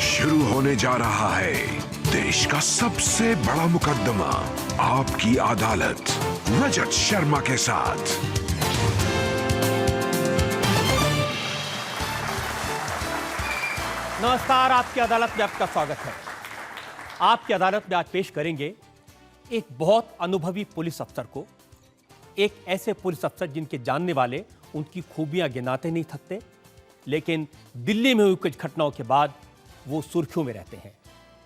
शुरू होने जा रहा है देश का सबसे बड़ा मुकदमा, आपकी अदालत, रजत शर्मा के साथ। नमस्कार, आपकी अदालत में आपका स्वागत है। आपकी अदालत में आज पेश करेंगे एक बहुत अनुभवी पुलिस अफसर को, एक ऐसे पुलिस अफसर जिनके जानने वाले उनकी खूबियां गिनाते नहीं थकते, लेकिन दिल्ली में हुई कुछ घटनाओं के बाद वो सुर्खियों में रहते हैं।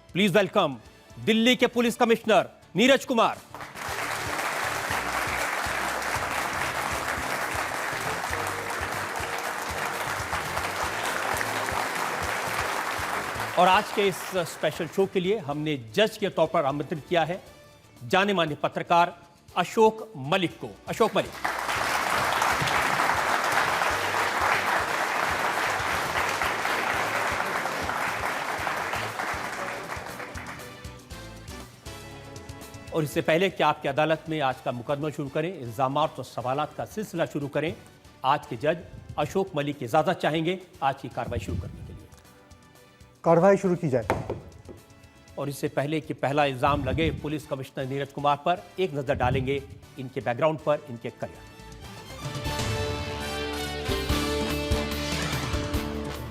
प्लीज वेलकम दिल्ली के पुलिस कमिश्नर नीरज कुमार। और आज के इस स्पेशल शो के लिए हमने जज के तौर पर आमंत्रित किया है जाने माने पत्रकार अशोक मलिक को। अशोक मलिक, और इससे पहले कि आपकी अदालत में आज का मुकदमा शुरू करें, इल्जामात और सवालात का सिलसिला शुरू करें, आज के जज अशोक मलिक की इजाजत चाहेंगे आज की कार्रवाई शुरू करने के लिए। कार्रवाई शुरू की जाए। और इससे पहले कि पहला इल्जाम लगे पुलिस कमिश्नर नीरज कुमार पर, एक नजर डालेंगे इनके बैकग्राउंड पर, इनके करियर।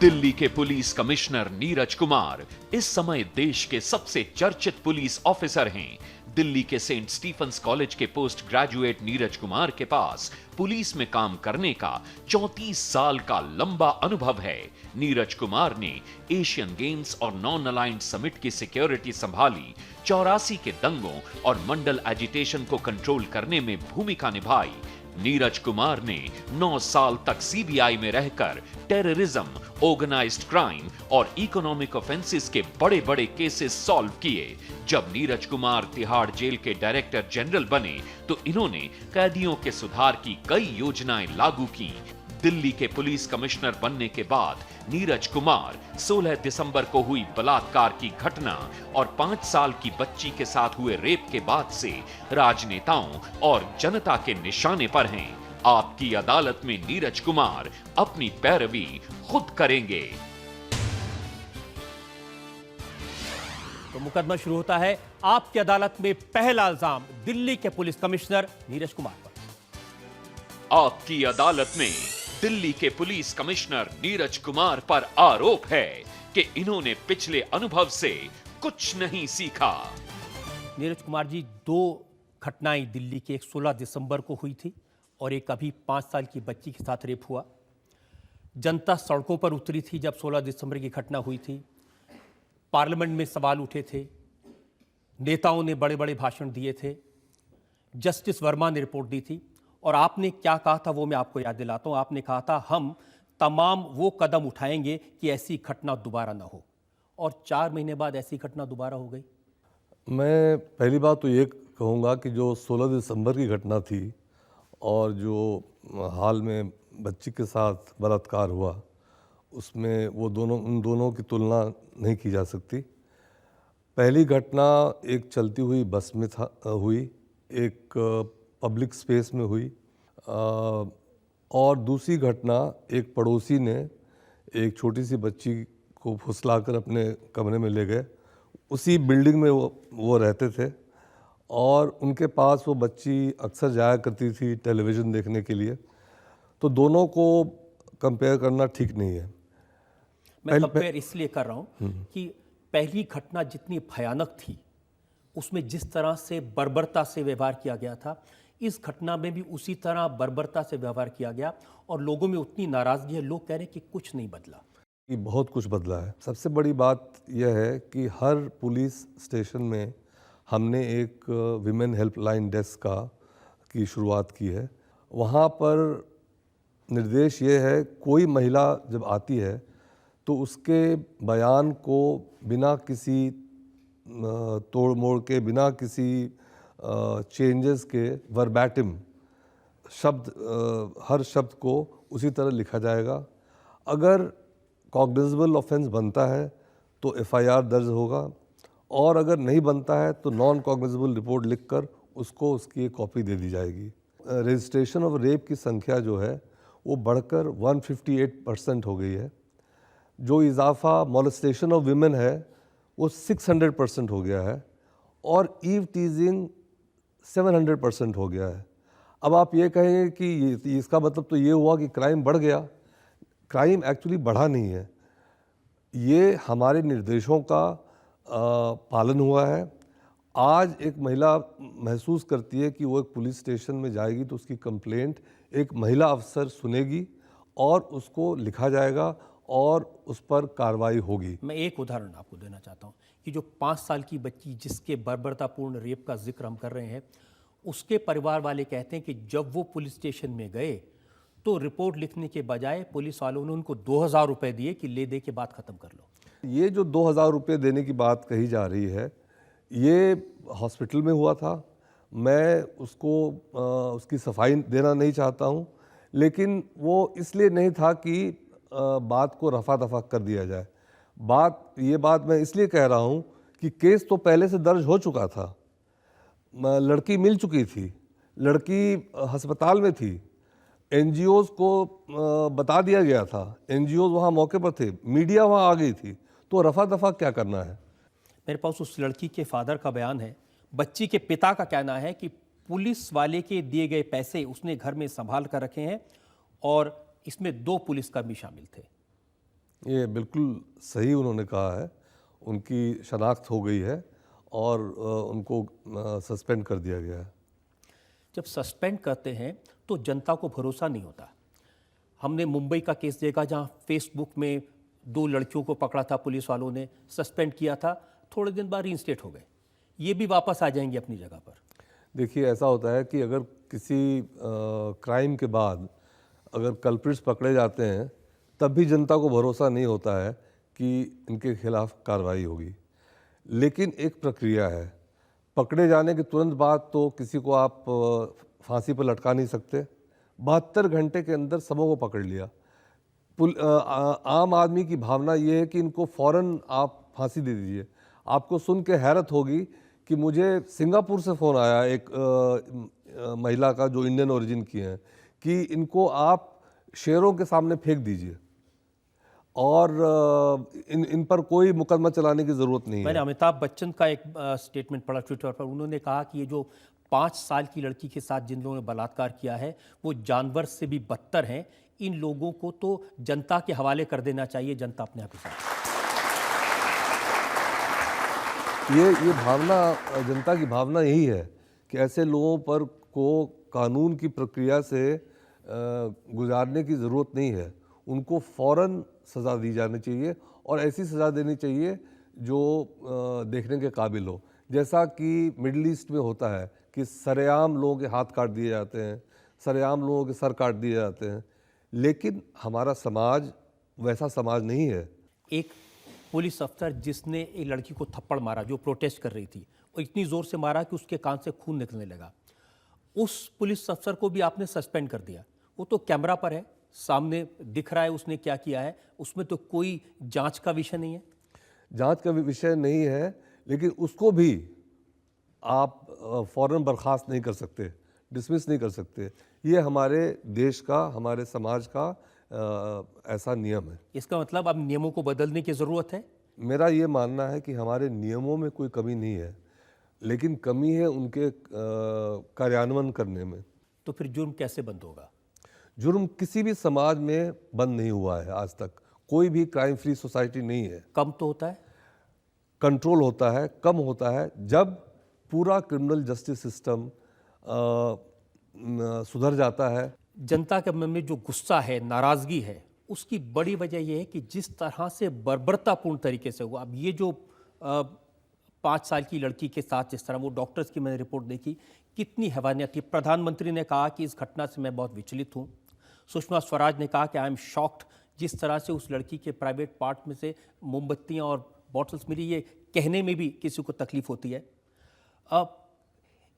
दिल्ली के पुलिस कमिश्नर नीरज कुमार इस समय देश के सबसे चर्चित पुलिस ऑफिसर हैं। दिल्ली के सेंट स्टीफंस कॉलेज के पोस्ट ग्रेजुएट नीरज कुमार के पास पुलिस में काम करने का 34 साल का लंबा अनुभव है। नीरज कुमार ने एशियन गेम्स और नॉन अलाइंड समिट की सिक्योरिटी संभाली, 84 के दंगों और मंडल एजिटेशन को कंट्रोल करने में भूमिका निभाई। नीरज कुमार ने 9 साल तक सीबीआई में रहकर टेररिज्म, ऑर्गेनाइज्ड क्राइम और इकोनॉमिक ऑफेंसेस के बड़े बड़े केसेस सॉल्व किए। जब नीरज कुमार तिहाड़ जेल के डायरेक्टर जनरल बने तो इन्होंने कैदियों के सुधार की कई योजनाएं लागू की। दिल्ली के पुलिस कमिश्नर बनने के बाद नीरज कुमार 16 दिसंबर को हुई बलात्कार की घटना और 5 साल की बच्ची के साथ हुए रेप के बाद से राजनेताओं और जनता के निशाने पर हैं। आपकी अदालत में नीरज कुमार अपनी पैरवी खुद करेंगे। तो मुकदमा शुरू होता है आपकी अदालत में। पहला इल्जाम दिल्ली के पुलिस कमिश्नर नीरज कुमार पर। आपकी अदालत में दिल्ली के पुलिस कमिश्नर नीरज कुमार पर आरोप है कि इन्होंने पिछले अनुभव से कुछ नहीं सीखा। नीरज कुमार जी, 2 घटनाएं दिल्ली के, एक 16 दिसंबर को हुई थी और एक अभी 5 साल की बच्ची के साथ रेप हुआ। जनता सड़कों पर उतरी थी जब 16 दिसंबर की घटना हुई थी। पार्लियामेंट में सवाल उठे थे, नेताओं ने बड़े बड़े भाषण दिए थे, जस्टिस वर्मा ने रिपोर्ट दी थी। और आपने क्या कहा था वो मैं आपको याद दिलाता हूं। आपने कहा था हम तमाम वो कदम उठाएंगे कि ऐसी घटना दोबारा ना हो, और 4 महीने बाद ऐसी घटना दोबारा हो गई। मैं पहली बात तो ये कहूँगा कि जो 16 दिसंबर की घटना थी और जो हाल में बच्ची के साथ बलात्कार हुआ, उसमें उन दोनों की तुलना नहीं की जा सकती। पहली घटना एक चलती हुई बस में हुई, एक पब्लिक स्पेस में हुई, और दूसरी घटना एक पड़ोसी ने एक छोटी सी बच्ची को फुसलाकर अपने कमरे में ले गए। उसी बिल्डिंग में वो रहते थे और उनके पास वो बच्ची अक्सर जाया करती थी टेलीविज़न देखने के लिए। तो दोनों को कंपेयर करना ठीक नहीं है। मैं कंपेयर इसलिए कर रहा हूं कि पहली घटना जितनी भयानक थी, उसमें जिस तरह से बर्बरता से व्यवहार किया गया था, इस घटना में भी उसी तरह बर्बरता से व्यवहार किया गया और लोगों में उतनी नाराजगी है। लोग कह रहे हैं कि कुछ नहीं बदला। कि बहुत कुछ बदला है। सबसे बड़ी बात यह है कि हर पुलिस स्टेशन में हमने एक विमेन हेल्पलाइन डेस्क की शुरुआत की है। वहाँ पर निर्देश ये है, कोई महिला जब आती है तो उसके बयान को बिना किसी तोड़ मोड़ के, बिना किसी चेंजेस के, वर्बैटिम हर शब्द को उसी तरह लिखा जाएगा। अगर कॉग्निजेबल ऑफेंस बनता है तो एफआईआर दर्ज होगा, और अगर नहीं बनता है तो नॉन कॉग्निजेबल रिपोर्ट लिखकर उसको उसकी एक कॉपी दे दी जाएगी। रजिस्ट्रेशन ऑफ रेप की संख्या जो है वो बढ़कर 158% हो गई है। जो इजाफा मोलेस्टेशन ऑफ विमेन है वो 600% हो गया है और ईव टीजिंग 700% हो गया है। अब आप ये कहेंगे कि इसका मतलब तो ये हुआ कि क्राइम बढ़ गया। क्राइम एक्चुअली बढ़ा नहीं है, ये हमारे निर्देशों का पालन हुआ है। आज एक महिला महसूस करती है कि वो एक पुलिस स्टेशन में जाएगी तो उसकी कंप्लेंट एक महिला अफसर सुनेगी और उसको लिखा जाएगा और उस पर कार्रवाई होगी। मैं एक उदाहरण आपको देना चाहता हूँ कि जो 5 साल की बच्ची जिसके बर्बरतापूर्ण रेप का जिक्र हम कर रहे हैं, उसके परिवार वाले कहते हैं कि जब वो पुलिस स्टेशन में गए तो रिपोर्ट लिखने के बजाय पुलिस वालों ने उनको 2000 रुपये दिए कि ले दे के बात ख़त्म कर लो। ये जो 2000 रुपये देने की बात कही जा रही है, ये हॉस्पिटल में हुआ था। मैं उसको उसकी सफाई देना नहीं चाहता हूँ, लेकिन वो इसलिए नहीं था कि बात को रफा दफा कर दिया जाए। ये बात मैं इसलिए कह रहा हूँ कि केस तो पहले से दर्ज हो चुका था, लड़की मिल चुकी थी, लड़की अस्पताल में थी, एनजीओज़ को बता दिया गया था, एनजीओज़ वहाँ मौके पर थे, मीडिया वहाँ आ गई थी, तो रफा दफा क्या करना है। मेरे पास उस लड़की के फादर का बयान है। बच्ची के पिता का कहना है कि पुलिस वाले के दिए गए पैसे उसने घर में संभाल कर रखे हैं और इसमें 2 पुलिसकर्मी शामिल थे। ये बिल्कुल सही उन्होंने कहा है, उनकी शनाख्त हो गई है और उनको सस्पेंड कर दिया गया है। जब सस्पेंड करते हैं तो जनता को भरोसा नहीं होता। हमने मुंबई का केस देखा जहां फेसबुक में 2 लड़कियों को पकड़ा था, पुलिस वालों ने सस्पेंड किया था, थोड़े दिन बाद रीइंस्टेट हो गए। ये भी वापस आ जाएंगे अपनी जगह पर। देखिए, ऐसा होता है कि अगर किसी क्राइम के बाद अगर कल्प्रिट्स पकड़े जाते हैं तब भी जनता को भरोसा नहीं होता है कि इनके खिलाफ कार्रवाई होगी। लेकिन एक प्रक्रिया है, पकड़े जाने के तुरंत बाद तो किसी को आप फांसी पर लटका नहीं सकते। 72 घंटे के अंदर सबों को पकड़ लिया। आम आदमी की भावना ये है कि इनको फ़ौरन आप फांसी दे दीजिए। आपको सुन के हैरत होगी कि मुझे सिंगापुर से फ़ोन आया एक महिला का जो इंडियन ओरिजिन की हैं कि इनको आप शेरों के सामने फेंक दीजिए और इन पर कोई मुकदमा चलाने की ज़रूरत नहीं है। मैंने अमिताभ बच्चन का एक स्टेटमेंट पढ़ा ट्विटर पर। उन्होंने कहा कि ये जो 5 साल की लड़की के साथ जिन लोगों ने बलात्कार किया है वो जानवर से भी बदतर हैं। इन लोगों को तो जनता के हवाले कर देना चाहिए, जनता अपने आप हिसाब से। ये भावना, जनता की भावना यही है कि ऐसे लोगों पर को कानून की प्रक्रिया से गुजारने की ज़रूरत नहीं है, उनको फ़ौरन सज़ा दी जानी चाहिए और ऐसी सज़ा देनी चाहिए जो देखने के काबिल हो। जैसा कि मिडिल ईस्ट में होता है कि सरेआम लोगों के हाथ काट दिए जाते हैं, सरेआम लोगों के सर काट दिए जाते हैं, लेकिन हमारा समाज वैसा समाज नहीं है। एक पुलिस अफसर जिसने एक लड़की को थप्पड़ मारा जो प्रोटेस्ट कर रही थी, और इतनी ज़ोर से मारा कि उसके कान से खून निकलने लगा, उस पुलिस अफसर को भी आपने सस्पेंड कर दिया। वो तो कैमरा पर है, सामने दिख रहा है उसने क्या किया है, उसमें तो कोई जांच का विषय नहीं है। जांच का विषय नहीं है, लेकिन उसको भी आप फ़ौरन बर्खास्त नहीं कर सकते, डिसमिस नहीं कर सकते। ये हमारे देश का, हमारे समाज का ऐसा नियम है। इसका मतलब अब नियमों को बदलने की ज़रूरत है। मेरा ये मानना है कि हमारे नियमों में कोई कमी नहीं है, लेकिन कमी है उनके कार्यान्वयन करने में। तो फिर जुर्म कैसे बंद होगा? जुर्म किसी भी समाज में बंद नहीं हुआ है आज तक। कोई भी क्राइम फ्री सोसाइटी नहीं है। कम तो होता है, कंट्रोल होता है, कम होता है जब पूरा क्रिमिनल जस्टिस सिस्टम सुधर जाता है। जनता के मन में जो गुस्सा है, नाराज़गी है, उसकी बड़ी वजह यह है कि जिस तरह से बर्बरतापूर्ण तरीके से हुआ। अब ये जो 5 साल की लड़की के साथ जिस तरह वो डॉक्टर्स की मैंने रिपोर्ट देखी, कितनी हैवानियत थी। प्रधानमंत्री ने कहा कि इस घटना से मैं बहुत विचलित हूँ। सुषमा स्वराज ने कहा कि आई एम शॉक्ड जिस तरह से उस लड़की के प्राइवेट पार्ट में से मोमबत्तियाँ और बॉटल्स मिली। ये कहने में भी किसी को तकलीफ होती है। अब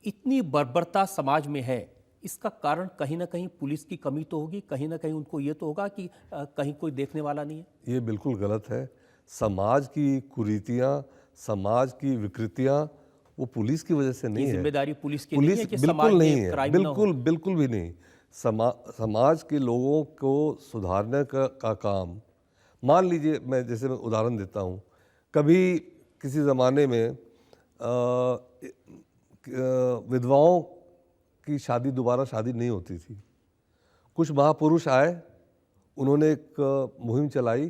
इतनी बर्बरता समाज में है, इसका कारण कहीं ना कहीं पुलिस की कमी तो होगी, कहीं ना कहीं उनको ये तो होगा कि कहीं कोई देखने वाला नहीं है। ये बिल्कुल गलत है। समाज की कुरीतियाँ, समाज की विकृतियाँ वो पुलिस की वजह से नहीं है। जिम्मेदारी पुलिस की नहीं है कि समाज बिल्कुल नहीं में है, क्राइम ना हो। बिल्कुल भी नहीं। समाज के लोगों को सुधारने का काम मान लीजिए मैं उदाहरण देता हूँ, कभी किसी ज़माने में विधवाओं की शादी दोबारा शादी नहीं होती थी। कुछ महापुरुष आए, उन्होंने एक मुहिम चलाई,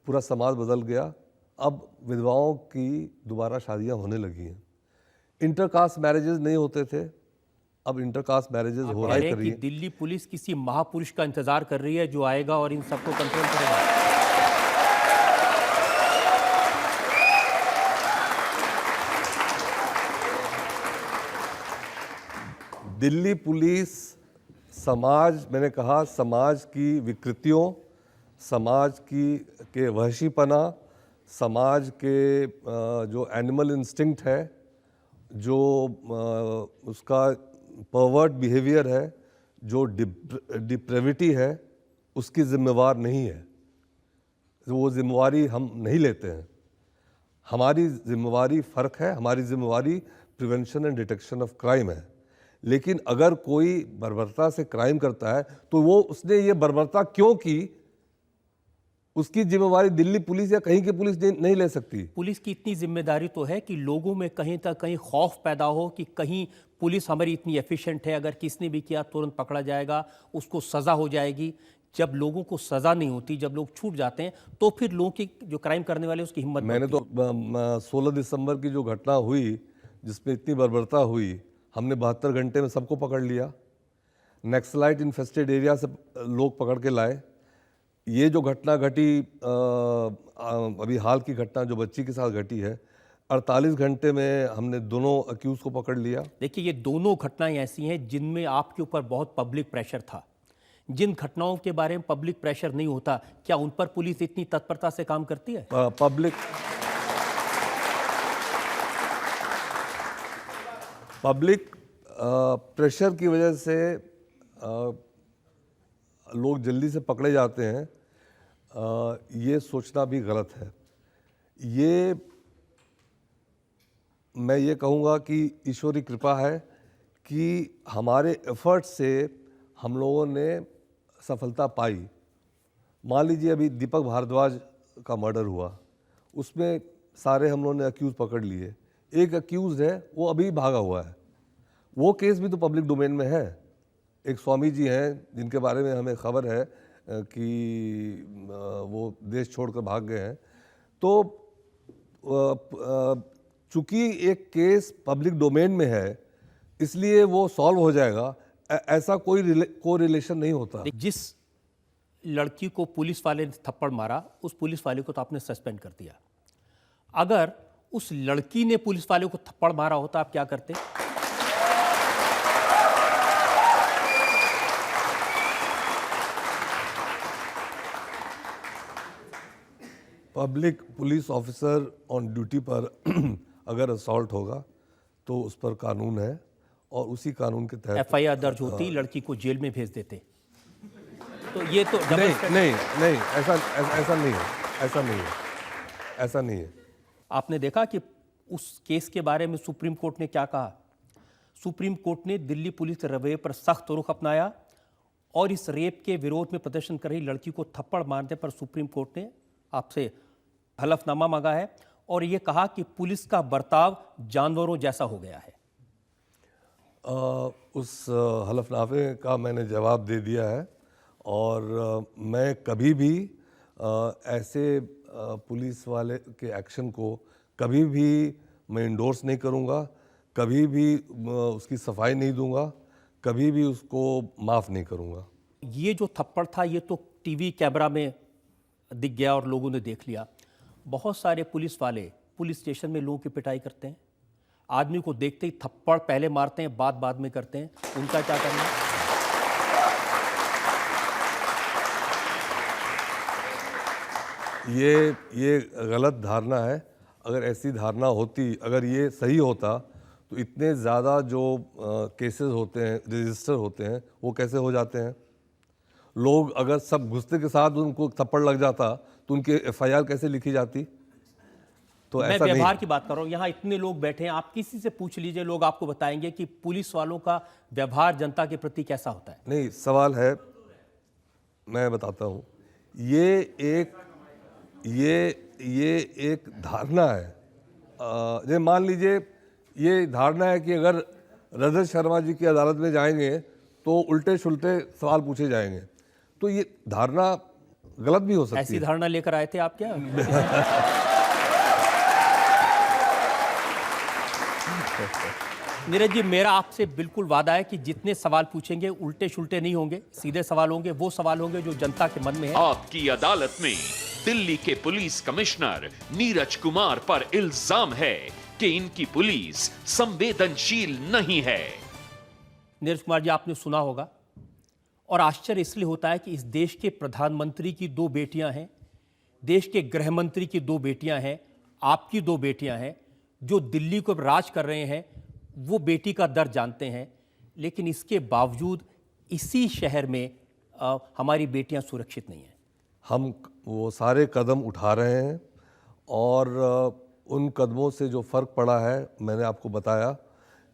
पूरा समाज बदल गया। अब विधवाओं की दोबारा शादियां होने लगी हैं। इंटरकास्ट मैरिजेस नहीं होते थे, अब इंटरकास्ट मैरिजेस हो रहा कि है। दिल्ली पुलिस किसी महापुरुष का इंतजार कर रही है जो आएगा और इन सबको कंट्रोल करेगा। दिल्ली पुलिस समाज, मैंने कहा, समाज की विकृतियों, समाज के वहशीपना, समाज के जो एनिमल इंस्टिंक्ट है, जो उसका परवर्ट बिहेवियर है, जो डिप्रेविटी है, उसकी जिम्मेवार नहीं है। वो जिम्मेवारी हम नहीं लेते हैं। हमारी जिम्मेवारी फ़र्क है। हमारी जिम्मेवारी prevention and detection of crime है। लेकिन अगर कोई बर्बरता से क्राइम करता है तो वो उसने ये बर्बरता क्यों की, उसकी जिम्मेवारी दिल्ली पुलिस या कहीं की पुलिस नहीं ले सकती। पुलिस की इतनी जिम्मेदारी तो है कि लोगों में कहीं तक कहीं खौफ पैदा हो कि कहीं पुलिस हमारी इतनी एफिशिएंट है, अगर किसने भी किया तुरंत पकड़ा जाएगा, उसको सज़ा हो जाएगी। जब लोगों को सज़ा नहीं होती, जब लोग छूट जाते हैं, तो फिर लोगों की जो क्राइम करने वाले उसकी हिम्मत मैंने तो 16 दिसंबर की जो घटना हुई जिसमें इतनी बर्बरता हुई, हमने 72 घंटे में सबको पकड़ लिया। नक्सलाइट इन्फेस्टेड एरिया से लोग पकड़ के लाए। ये जो घटना घटी, अभी हाल की घटना जो बच्ची के साथ घटी है, 48 घंटे में हमने दोनों अक्यूज को पकड़ लिया। देखिए, ये दोनों घटनाएं ऐसी हैं जिनमें आपके ऊपर बहुत पब्लिक प्रेशर था। जिन घटनाओं के बारे में पब्लिक प्रेशर नहीं होता, क्या उन पर पुलिस इतनी तत्परता से काम करती है? पब्लिक प्रेशर की वजह से लोग जल्दी से पकड़े जाते हैं, ये सोचना भी गलत है। मैं ये कहूँगा कि ईश्वरी कृपा है कि हमारे एफर्ट से हम लोगों ने सफलता पाई। मान लीजिए अभी दीपक भारद्वाज का मर्डर हुआ, उसमें सारे हम लोगों ने अक्यूज़ पकड़ लिए। एक अक्यूज़ है वो अभी भागा हुआ है, वो केस भी तो पब्लिक डोमेन में है। एक स्वामी जी हैं जिनके बारे में हमें खबर है कि वो देश छोड़कर भाग गए हैं। तो चूंकि एक केस पब्लिक डोमेन में है इसलिए वो सॉल्व हो जाएगा, ऐसा कोई कोरिलेशन नहीं होता। जिस लड़की को पुलिस वाले ने थप्पड़ मारा, उस पुलिस वाले को तो आपने सस्पेंड कर दिया। अगर उस लड़की ने पुलिस वाले को थप्पड़ मारा होता, आप क्या करते? Public police officer on duty पर अगर असॉल्ट होगा तो उस पर कानून है और उसी कानून के तहत एफआईआर दर्ज होती, लड़की को जेल में भेज देते। तो ये तो नहीं, ऐसा नहीं है, ऐसा नहीं है। आपने देखा कि उस केस के बारे में सुप्रीम कोर्ट ने क्या कहा? सुप्रीम कोर्ट ने दिल्ली पुलिस के रवैये पर सख्त रुख अपनाया और इस रेप के विरोध में प्रदर्शन कर रही लड़की को थप्पड़ मारने पर सुप्रीम कोर्ट ने आपसे हलफनामा मांगा है और ये कहा कि पुलिस का बर्ताव जानवरों जैसा हो गया है। उस हलफनामे का मैंने जवाब दे दिया है और मैं कभी भी ऐसे पुलिस वाले के एक्शन को कभी भी मैं इंडोर्स नहीं करूँगा, कभी भी उसकी सफाई नहीं दूंगा, कभी भी उसको माफ़ नहीं करूँगा। ये जो थप्पड़ था ये तो टीवी कैमरा में दिख गया और लोगों ने देख लिया। बहुत सारे पुलिस वाले पुलिस स्टेशन में लोगों की पिटाई करते हैं, आदमी को देखते ही थप्पड़ पहले मारते हैं, बाद में करते हैं। उनका क्या करना है? ये गलत धारणा है। अगर ऐसी धारणा होती, अगर ये सही होता तो इतने ज़्यादा जो केसेस होते हैं, रजिस्टर होते हैं, वो कैसे हो जाते हैं? लोग अगर सब घुसते के साथ उनको थप्पड़ लग जाता तो उनके एफआईआर कैसे लिखी जाती? तो मैं ऐसा नहीं। व्यवहार की बात कर रहा हूँ। यहाँ इतने लोग बैठे हैं, आप किसी से पूछ लीजिए, लोग आपको बताएंगे कि पुलिस वालों का व्यवहार जनता के प्रति कैसा होता है। नहीं, सवाल है, मैं बताता हूँ। ये एक ये एक धारणा है। ये मान लीजिए ये धारणा है कि अगर रजत शर्मा जी की अदालत में जाएंगे तो उल्टे सुलटे सवाल पूछे जाएंगे, तो ये धारणा गलत भी हो सकती ऐसी है। धारणा लेकर आए थे आप क्या? नीरज जी, मेरा आपसे बिल्कुल वादा है कि जितने सवाल पूछेंगे उल्टे शुल्टे नहीं होंगे, सीधे सवाल होंगे, वो सवाल होंगे जो जनता के मन में है। आपकी अदालत में दिल्ली के पुलिस कमिश्नर नीरज कुमार पर इल्जाम है कि इनकी पुलिस संवेदनशील नहीं है। नीरज कुमार जी, आपने सुना होगा, और आश्चर्य इसलिए होता है कि इस देश के प्रधानमंत्री की 2 बेटियां हैं, देश के गृह मंत्री की 2 बेटियां हैं, आपकी 2 बेटियां हैं, जो दिल्ली को राज कर रहे हैं, वो बेटी का दर्द जानते हैं, लेकिन इसके बावजूद इसी शहर में हमारी बेटियां सुरक्षित नहीं हैं। हम वो सारे कदम उठा रहे हैं और उन कदमों से जो फ़र्क पड़ा है मैंने आपको बताया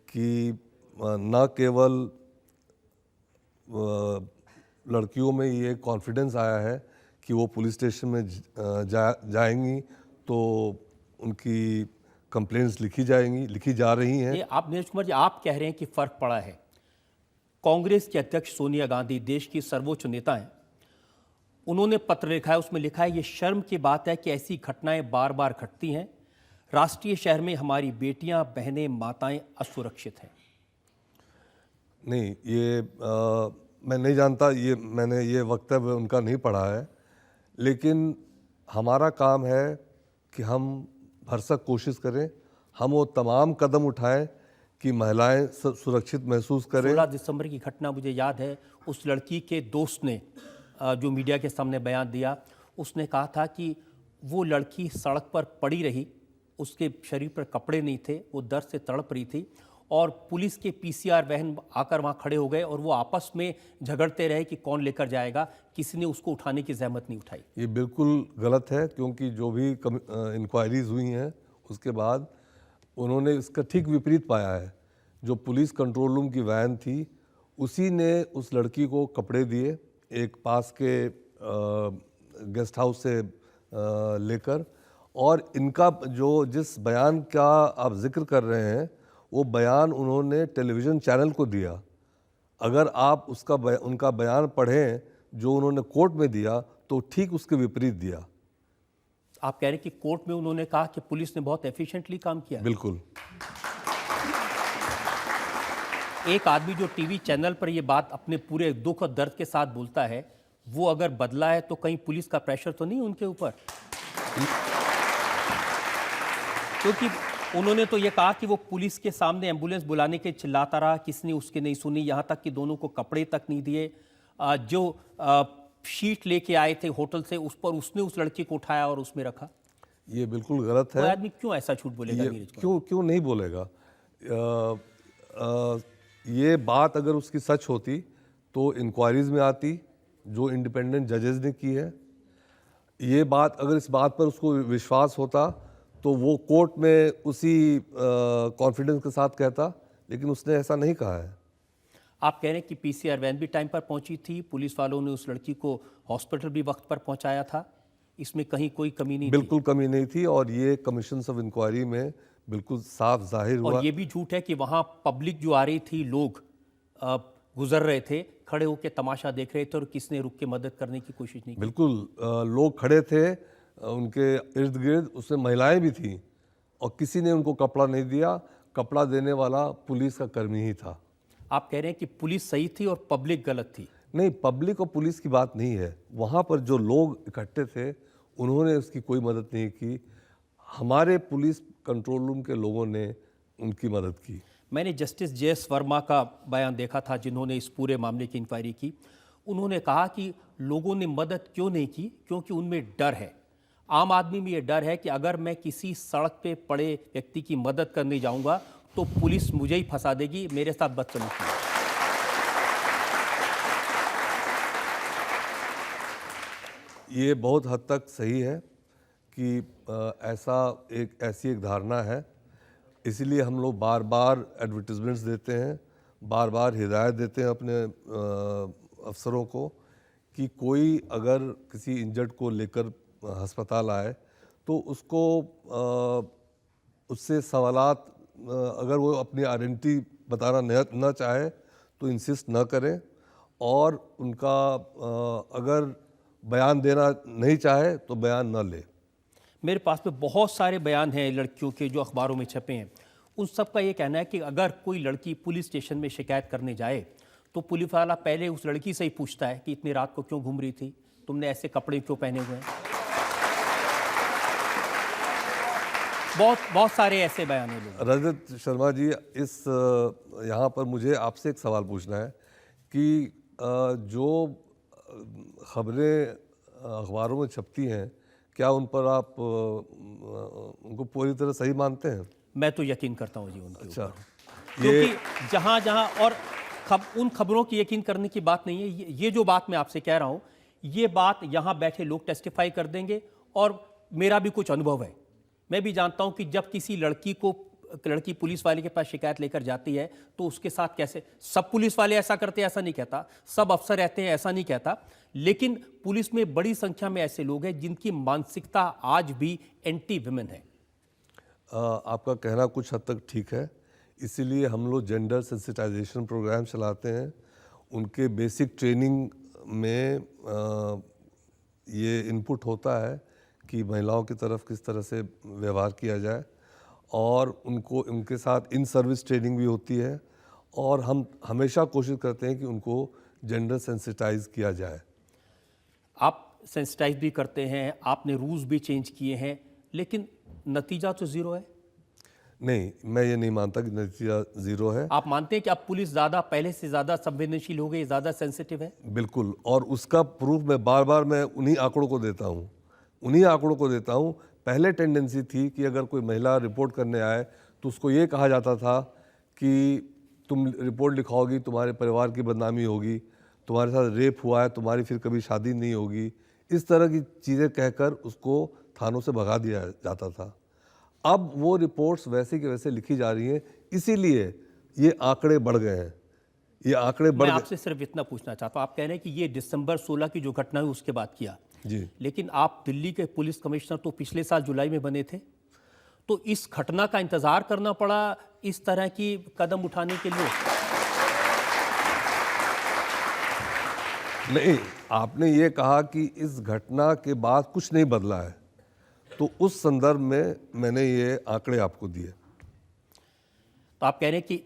कि न केवल लड़कियों में ये कॉन्फिडेंस आया है कि वो पुलिस स्टेशन में जाएंगी तो उनकी कंप्लेंट्स लिखी जा रही हैं। ये आप नीरज कुमार जी, आप कह रहे हैं कि फ़र्क पड़ा है। कांग्रेस के अध्यक्ष सोनिया गांधी देश की सर्वोच्च नेता हैं, उन्होंने पत्र लिखा है, उसमें लिखा है ये शर्म की बात है कि ऐसी घटनाएं बार बार घटती हैं। राष्ट्रीय शहर में हमारी बेटियां, बहनें, माताएं असुरक्षित हैं। नहीं, ये मैं नहीं जानता, ये मैंने ये वक्तव्य उनका नहीं पढ़ा है, लेकिन हमारा काम है कि हम भरसक कोशिश करें, हम वो तमाम कदम उठाएं कि महिलाएं सुरक्षित महसूस करें। 16 दिसंबर की घटना मुझे याद है, उस लड़की के दोस्त ने जो मीडिया के सामने बयान दिया, उसने कहा था कि वो लड़की सड़क पर पड़ी रही, उसके शरीर पर कपड़े नहीं थे, वो दर्द से तड़प रही थी, और पुलिस के पीसीआर वाहन आकर वहाँ खड़े हो गए और वो आपस में झगड़ते रहे कि कौन लेकर जाएगा, किसी ने उसको उठाने की जहमत नहीं उठाई। ये बिल्कुल गलत है, क्योंकि जो भी इंक्वायरीज हुई हैं उसके बाद उन्होंने इसका ठीक विपरीत पाया है। जो पुलिस कंट्रोल रूम की वैन थी उसी ने उस लड़की को कपड़े दिए, एक पास के गेस्ट हाउस से लेकर, और इनका जो जिस बयान का आप जिक्र कर रहे हैं वो बयान उन्होंने टेलीविज़न चैनल को दिया। अगर आप उनका बयान पढ़ें जो उन्होंने कोर्ट में दिया तो ठीक उसके विपरीत दिया। आप कह रहे हैं कि कोर्ट में उन्होंने कहा कि पुलिस ने बहुत एफिशिएंटली काम किया। बिल्कुल। एक आदमी जो टीवी चैनल पर ये बात अपने पूरे दुख और दर्द के साथ बोलता है, वो अगर बदला है तो कहीं पुलिस का प्रेशर तो नहीं उनके ऊपर? क्योंकि उन्होंने तो ये कहा कि वो पुलिस के सामने एम्बुलेंस बुलाने के चिल्लाता रहा, किसी ने उसकी नहीं सुनी, यहाँ तक कि दोनों को कपड़े तक नहीं दिए। जो शीट लेके आए थे होटल से, उस पर उसने उस लड़की को उठाया और उसमें रखा। ये बिल्कुल गलत है। वो आदमी क्यों ऐसा झूठ बोलेगा? क्यों नहीं बोलेगा? ये बात अगर उसकी सच होती तो इंक्वायरीज में आती जो इंडिपेंडेंट जजेस ने की है। ये बात अगर इस बात पर उसको विश्वास होता तो वो कोर्ट में उसी कॉन्फिडेंस के साथ कहता, लेकिन उसने ऐसा नहीं कहा है। आप कह रहे हैं कि पीसीआर वैन भी टाइम पर पहुंची थी, पुलिस वालों ने उस लड़की को हॉस्पिटल भी वक्त पर पहुंचाया था, इसमें कहीं कोई कमी नहीं बिल्कुल कमी नहीं थी, और ये कमीशन ऑफ इंक्वायरी में बिल्कुल साफ जाहिर हुआ। और ये भी झूठ है कि वहाँ पब्लिक जो आ रही थी, लोग गुजर रहे थे, खड़े होकर तमाशा देख रहे थे और किसने रुक के मदद करने की कोशिश नहीं की। बिल्कुल लोग खड़े थे उनके इर्द गिर्द, उसमें महिलाएं भी थीं, और किसी ने उनको कपड़ा नहीं दिया। कपड़ा देने वाला पुलिस का कर्मी ही था। आप कह रहे हैं कि पुलिस सही थी और पब्लिक गलत थी? नहीं, पब्लिक और पुलिस की बात नहीं है। वहाँ पर जो लोग इकट्ठे थे उन्होंने उसकी कोई मदद नहीं की। हमारे पुलिस कंट्रोल रूम के लोगों ने उनकी मदद की। मैंने जस्टिस जे.एस. वर्मा का बयान देखा था, जिन्होंने इस पूरे मामले की इंक्वायरी की। उन्होंने कहा कि लोगों ने मदद क्यों नहीं की, क्योंकि उनमें डर है। आम आदमी में ये डर है कि अगर मैं किसी सड़क पे पड़े व्यक्ति की मदद करने जाऊंगा तो पुलिस मुझे ही फंसा देगी, मेरे साथ बदसलूकी है। ये बहुत हद तक सही है कि ऐसी एक धारणा है, इसीलिए हम लोग बार बार एडवर्टिजमेंट्स देते हैं, बार बार हिदायत देते हैं अपने अफसरों को कि कोई अगर किसी इंजर्ड को लेकर अस्पताल आए तो उसको उससे सवालात अगर वो अपनी आइडेंटिटी बताना न चाहे तो इंसिस्ट न करें, और उनका अगर बयान देना नहीं चाहे तो बयान न ले। मेरे पास में बहुत सारे बयान हैं लड़कियों के जो अखबारों में छपे हैं। उन सब का ये कहना है कि अगर कोई लड़की पुलिस स्टेशन में शिकायत करने जाए तो पुलिस वाला पहले उस लड़की से ही पूछता है कि इतनी रात को क्यों घूम रही थी, तुमने ऐसे कपड़े क्यों पहने हुए हैं। बहुत सारे ऐसे बयान हैं लोग। रजत शर्मा जी, इस यहाँ पर मुझे आपसे एक सवाल पूछना है कि जो खबरें अखबारों में छपती हैं, क्या उन पर आप उनको पूरी तरह सही मानते हैं? मैं तो यकीन करता हूँ जी उनके अच्छा, ऊपर, क्योंकि जहाँ जहाँ और उन खबरों की यकीन करने की बात नहीं है। ये जो बात मैं आपसे कह रहा हूँ, ये बात यहाँ बैठे लोग टेस्टिफाई कर देंगे, और मेरा भी कुछ अनुभव है। मैं भी जानता हूँ कि जब किसी लड़की पुलिस वाले के पास शिकायत लेकर जाती है तो उसके साथ कैसे, सब पुलिस वाले ऐसा करते हैं ऐसा नहीं कहता, सब अफसर रहते हैं ऐसा नहीं कहता, लेकिन पुलिस में बड़ी संख्या में ऐसे लोग हैं जिनकी मानसिकता आज भी एंटी विमेन है। आपका कहना कुछ हद तक ठीक है, इसीलिए हम लोग जेंडर सेंसिटाइजेशन प्रोग्राम चलाते हैं। उनके बेसिक ट्रेनिंग में ये इनपुट होता है कि महिलाओं की तरफ किस तरह से व्यवहार किया जाए, और उनके साथ इन सर्विस ट्रेनिंग भी होती है, और हम हमेशा कोशिश करते हैं कि उनको जेंडर सेंसिटाइज किया जाए। आप सेंसिटाइज भी करते हैं, आपने रूल्स भी चेंज किए हैं, लेकिन नतीजा तो ज़ीरो है। नहीं, मैं ये नहीं मानता कि नतीजा ज़ीरो है। आप मानते हैं कि अब पुलिस पहले से ज़्यादा संवेदनशील हो गई, ज़्यादा सेंसिटिव है? बिल्कुल, और उसका प्रूफ मैं बार मैं उन्हीं आंकड़ों को देता हूँ। पहले टेंडेंसी थी कि अगर कोई महिला रिपोर्ट करने आए तो उसको ये कहा जाता था कि तुम रिपोर्ट लिखाओगी, तुम्हारे परिवार की बदनामी होगी, तुम्हारे साथ रेप हुआ है, तुम्हारी फिर कभी शादी नहीं होगी, इस तरह की चीज़ें कहकर उसको थानों से भगा दिया जाता था। अब वो रिपोर्ट्स वैसे की वैसे लिखी जा रही हैं, इसीलिए ये आंकड़े बढ़ गए हैं। मैं आपसे सिर्फ इतना पूछना चाहता हूँ, आप कह रहे हैं कि ये दिसंबर 16 की जो घटना हुई उसके बाद किया जी, लेकिन आप दिल्ली के पुलिस कमिश्नर तो पिछले साल जुलाई में बने थे, तो इस घटना का इंतजार करना पड़ा इस तरह की कदम उठाने के लिए? नहीं, आपने ये कहा कि इस घटना के बाद कुछ नहीं बदला है, तो उस संदर्भ में मैंने ये आंकड़े आपको दिए। तो आप कह रहे हैं कि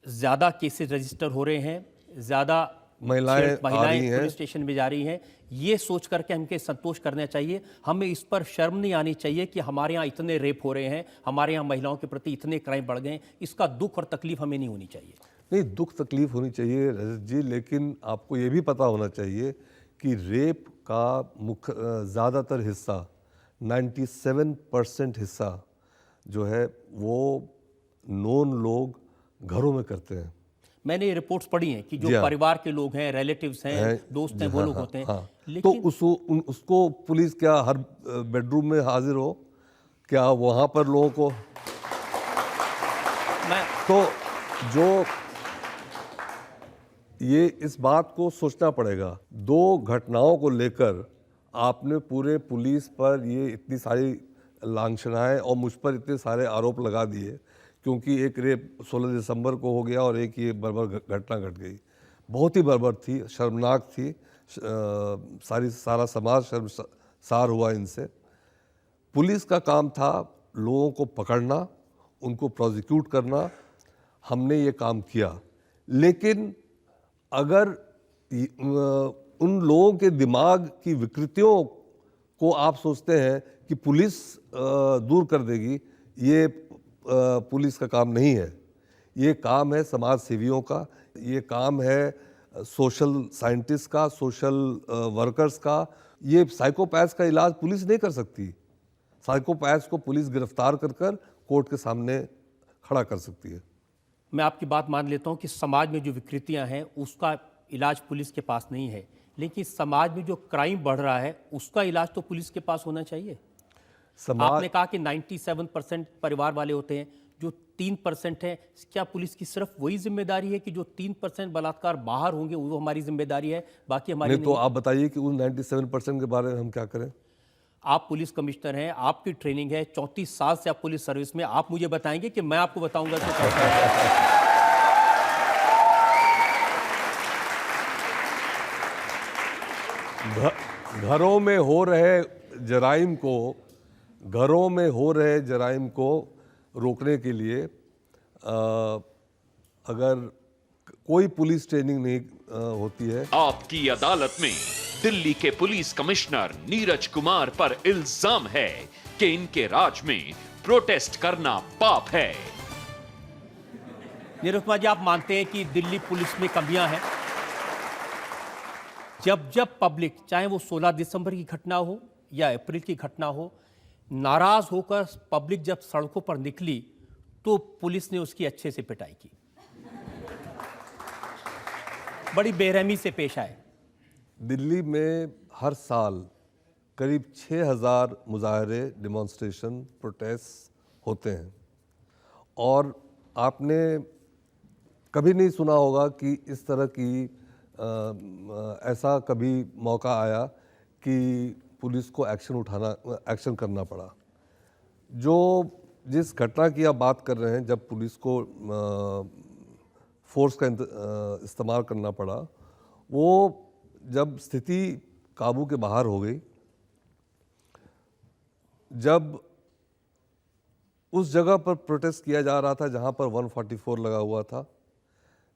ज़्यादा केसेस रजिस्टर हो रहे हैं, ज़्यादा महिलाएं पुलिस स्टेशन में जा रही हैं, ये सोच करके हमके संतोष करना चाहिए। हमें इस पर शर्म नहीं आनी चाहिए कि हमारे यहाँ इतने रेप हो रहे हैं, हमारे यहाँ महिलाओं के प्रति इतने क्राइम बढ़ गए हैं। इसका दुख और तकलीफ हमें नहीं होनी चाहिए। नहीं, दुख तकलीफ होनी चाहिए रजत जी, लेकिन आपको ये भी पता होना चाहिए कि रेप का ज़्यादातर हिस्सा 97% हिस्सा जो है वो नॉन लोग घरों में करते हैं। मैंने ये रिपोर्ट्स पढ़ी हैं कि जो परिवार के लोग हैं, रिलेटिव्स हैं, दोस्त हैं, वो लोग होते हैं। लेकिन तो उसको पुलिस क्या हर बेडरूम में हाजिर हो, क्या वहाँ पर लोगों को तो जो ये इस बात को सोचना पड़ेगा। 2 घटनाओं को लेकर आपने पूरे पुलिस पर ये इतनी सारी लांछनाएं और मुझ पर इतने सारे आरोप लगा दिए, क्योंकि एक रेप 16 दिसंबर को हो गया और एक ये बर्बर घटना घट गई। बहुत ही बर्बर थी, शर्मनाक थी, सारा समाज शर्मसार हुआ इनसे। पुलिस का काम था लोगों को पकड़ना, उनको प्रोसिक्यूट करना, हमने ये काम किया। लेकिन अगर उन लोगों के दिमाग की विकृतियों को आप सोचते हैं कि पुलिस दूर कर देगी, ये पुलिस का काम नहीं है। ये काम है समाज सेवियों का, ये काम है सोशल साइंटिस्ट का, सोशल वर्कर्स का। ये साइकोपैथ्स का इलाज पुलिस नहीं कर सकती। साइकोपैथ्स को पुलिस गिरफ्तार कर कोर्ट के सामने खड़ा कर सकती है। मैं आपकी बात मान लेता हूं कि समाज में जो विकृतियां हैं उसका इलाज पुलिस के पास नहीं है, लेकिन समाज में जो क्राइम बढ़ रहा है उसका इलाज तो पुलिस के पास होना चाहिए। आपने कहा कि 97% परिवार वाले होते हैं, जो 3% है, क्या पुलिस की सिर्फ वही जिम्मेदारी है कि जो 3% बलात्कार बाहर होंगे वो हमारी जिम्मेदारी है, बाकी हमारी नहीं? तो आप बताइए कि उन 97% के बारे में हम क्या करें? आप पुलिस कमिश्नर हैं, आपकी ट्रेनिंग है, 34 साल से आप पुलिस सर्विस में, आप मुझे बताएंगे कि मैं आपको बताऊंगा कि कैसे है? घरों में हो रहे जराइम को रोकने के लिए अगर कोई पुलिस ट्रेनिंग नहीं होती है। आपकी अदालत में दिल्ली के पुलिस कमिश्नर नीरज कुमार पर इल्जाम है कि इनके राज में प्रोटेस्ट करना पाप है। नीरज कुमार जी, आप मानते हैं कि दिल्ली पुलिस में कमियां हैं? जब पब्लिक, चाहे वो 16 दिसंबर की घटना हो या अप्रैल की घटना हो, नाराज होकर पब्लिक जब सड़कों पर निकली तो पुलिस ने उसकी अच्छे से पिटाई की, बड़ी बेरहमी से पेश आए। दिल्ली में हर साल करीब 6000 मुजाहरे, डिमॉन्स्ट्रेशन, प्रोटेस्ट होते हैं और आपने कभी नहीं सुना होगा कि इस तरह की ऐसा कभी मौका आया कि पुलिस को एक्शन करना पड़ा। जिस घटना की आप बात कर रहे हैं, जब पुलिस को फोर्स का इस्तेमाल करना पड़ा, वो जब स्थिति काबू के बाहर हो गई, जब उस जगह पर प्रोटेस्ट किया जा रहा था जहां पर 144 लगा हुआ था,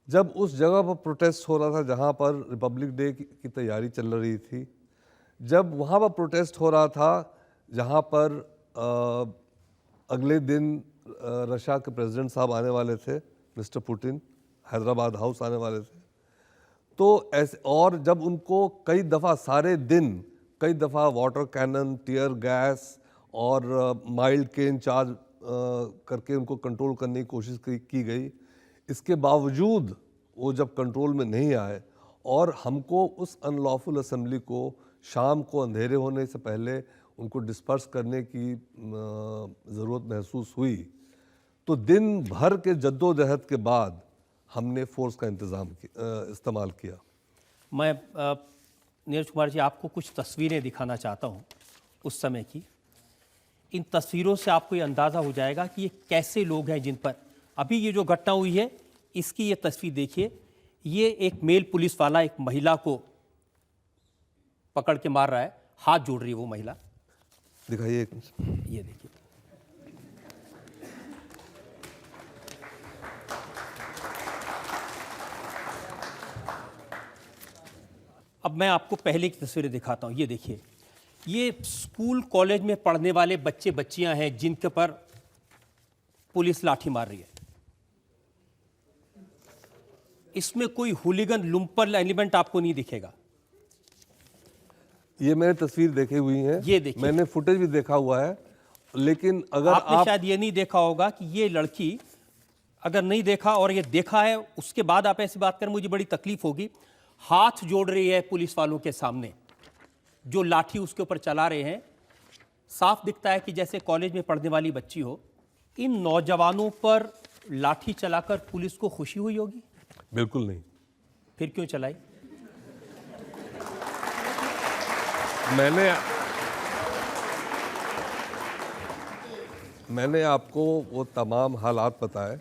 जब उस जगह पर प्रोटेस्ट हो रहा था जहां पर रिपब्लिक डे की तैयारी चल रही थी, जब वहां पर प्रोटेस्ट हो रहा था जहां पर अगले दिन रशिया के प्रेसिडेंट साहब आने वाले थे, मिस्टर पुतिन हैदराबाद हाउस आने वाले थे, तो ऐसे, और जब उनको कई दफ़ा वाटर कैनन, टीयर गैस और माइल्ड केन चार्ज करके उनको कंट्रोल करने की कोशिश की गई, इसके बावजूद वो जब कंट्रोल में नहीं आए और हमको उस अनलॉफुल असेंबली को शाम को अंधेरे होने से पहले उनको डिस्पर्स करने की ज़रूरत महसूस हुई, तो दिन भर के जद्दोजहद के बाद हमने फोर्स का इस्तेमाल किया। मैं नीरज कुमार जी, आपको कुछ तस्वीरें दिखाना चाहता हूं उस समय की। इन तस्वीरों से आपको ये अंदाज़ा हो जाएगा कि ये कैसे लोग हैं जिन पर अभी ये जो घटना हुई है, इसकी ये तस्वीर देखिए। ये एक मेल पुलिस वाला एक महिला को पकड़ के मार रहा है, हाथ जोड़ रही है वो महिला। दिखाइए, ये देखिए। अब मैं आपको पहले की तस्वीरें दिखाता हूं। ये देखिए, ये स्कूल कॉलेज में पढ़ने वाले बच्चे बच्चियां हैं जिनके पर पुलिस लाठी मार रही है। इसमें कोई हुलिगन लुम्पर एलिमेंट आपको नहीं दिखेगा। ये मैंने तस्वीर देखी हुई है, ये देखिए, मैंने फुटेज भी देखा हुआ है, लेकिन अगर आपने शायद ये नहीं देखा होगा कि ये लड़की, अगर नहीं देखा और ये देखा है उसके बाद आप ऐसी बात करें, मुझे बड़ी तकलीफ होगी। हाथ जोड़ रही है पुलिस वालों के सामने, जो लाठी उसके ऊपर चला रहे हैं। साफ दिखता है कि जैसे कॉलेज में पढ़ने वाली बच्ची हो। इन नौजवानों पर लाठी चलाकर पुलिस को खुशी हुई होगी? बिल्कुल नहीं। फिर क्यों चलाई? मैंने आपको वो तमाम हालात बताए